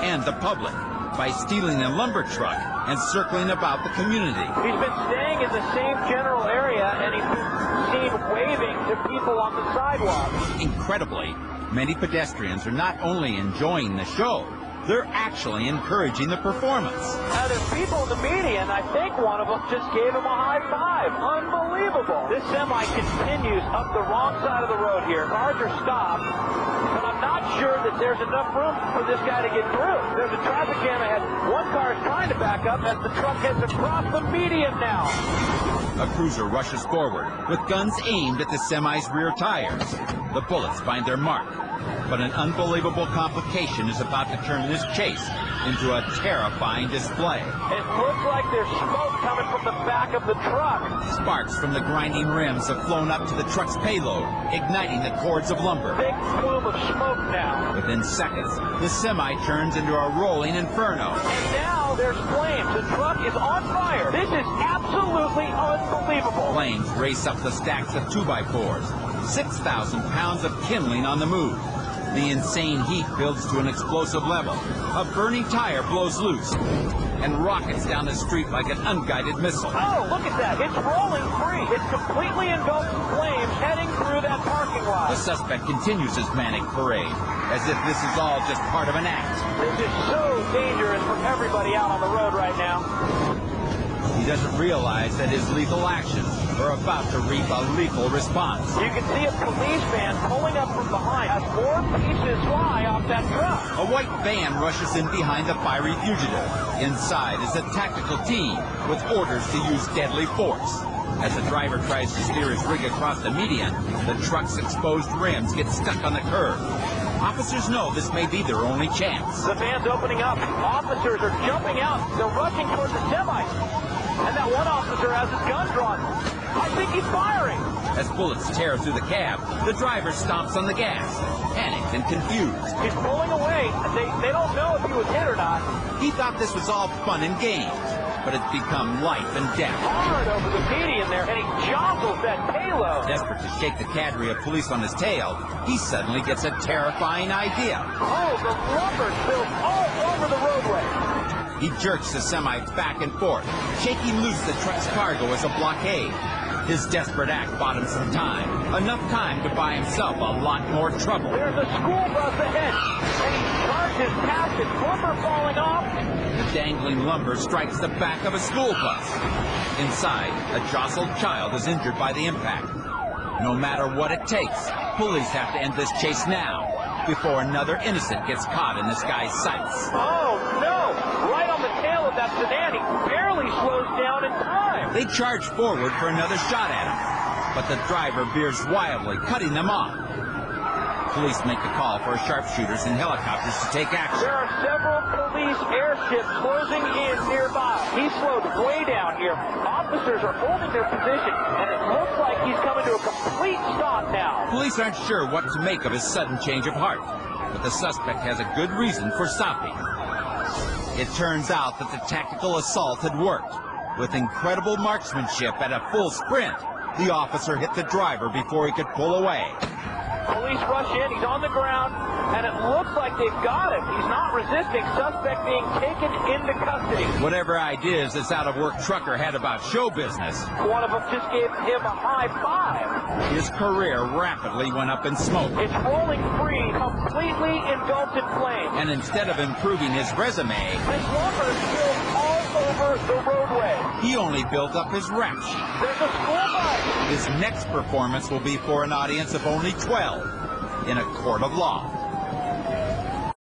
and the public by stealing a lumber truck and circling about the community. He's been staying in the same general area, and he's been seen waving to people on the sidewalk. Incredibly, many pedestrians are not only enjoying the show, they're actually encouraging the performance. Now, there's people in the media, and I think one of them just gave him a high five. Unbelievable. This semi continues up the wrong side of the road here. Cars are stopped, but I'm not sure that there's enough room for this guy to get through. There's a traffic jam ahead. One car is trying to back up as the truck heads across the median now. A cruiser rushes forward with guns aimed at the semi's rear tires. The bullets find their mark. But an unbelievable complication is about to turn this chase into a terrifying display. It looks like there's smoke coming from the back of the truck. Sparks from the grinding rims have flown up to the truck's payload, igniting the cords of lumber. Big plume of smoke now. Within seconds, the semi turns into a rolling inferno. And now there's flames. The truck is on fire. This is absolutely unbelievable. Flames race up the stacks of 2x4s. 6,000 pounds of kindling on the move. The insane heat builds to an explosive level. A burning tire blows loose and rockets down the street like an unguided missile. Oh, look at that. It's rolling free. It's completely engulfed in flames heading through that parking lot. The suspect continues his manic parade, as if this is all just part of an act. This is so dangerous for everybody out on the road right now. He doesn't realize that his lethal actions are about to reap a lethal response. You can see a police van pulling up from behind as more pieces fly off that truck. A white van rushes in behind the fiery fugitive. Inside is a tactical team with orders to use deadly force. As the driver tries to steer his rig across the median, the truck's exposed rims get stuck on the curb. Officers know this may be their only chance. The van's opening up. Officers are jumping out. They're rushing towards the semi. And that one officer has his gun drawn. I think he's firing. As bullets tear through the cab, the driver stomps on the gas, panicked and confused. He's pulling away. They don't know if he was hit or not. He thought this was all fun and games, but it's become life and death. Hard over the median there, and he jostles that payload. Desperate to shake the cadre of police on his tail, he suddenly gets a terrifying idea. Oh, the lumber spills all over the roadway. He jerks the semi back and forth, shaking loose the truck's cargo as a blockade. His desperate act bought him some time, enough time to buy himself a lot more trouble. There's a school bus ahead, and he charges past it, lumber falling off. The dangling lumber strikes the back of a school bus. Inside, a jostled child is injured by the impact. No matter what it takes, police have to end this chase now, before another innocent gets caught in this guy's sights. Oh, no! Right on the tail of that sedan, he barely slows down in time. They charge forward for another shot at him, but the driver veers wildly, cutting them off. Police make the call for sharpshooters and helicopters to take action. There are several police airships closing in nearby. He's slowed way down here. Officers are holding their position, and it looks like he's coming to a complete stop now. Police aren't sure what to make of his sudden change of heart, but the suspect has a good reason for stopping. It turns out that the tactical assault had worked. With incredible marksmanship at a full sprint, the officer hit the driver before he could pull away. Police rush in, he's on the ground, and it looks like they've got him. He's not resisting, suspect being taken into custody. Whatever ideas this out-of-work trucker had about show business, one of them just gave him a high five. His career rapidly went up in smoke. It's rolling free, completely engulfed in flames. And instead of improving his resume, this lumber spilled all over the roadway. He only built up his rep sheet. There's a school bus. His next performance will be for an audience of only 12 in a court of law.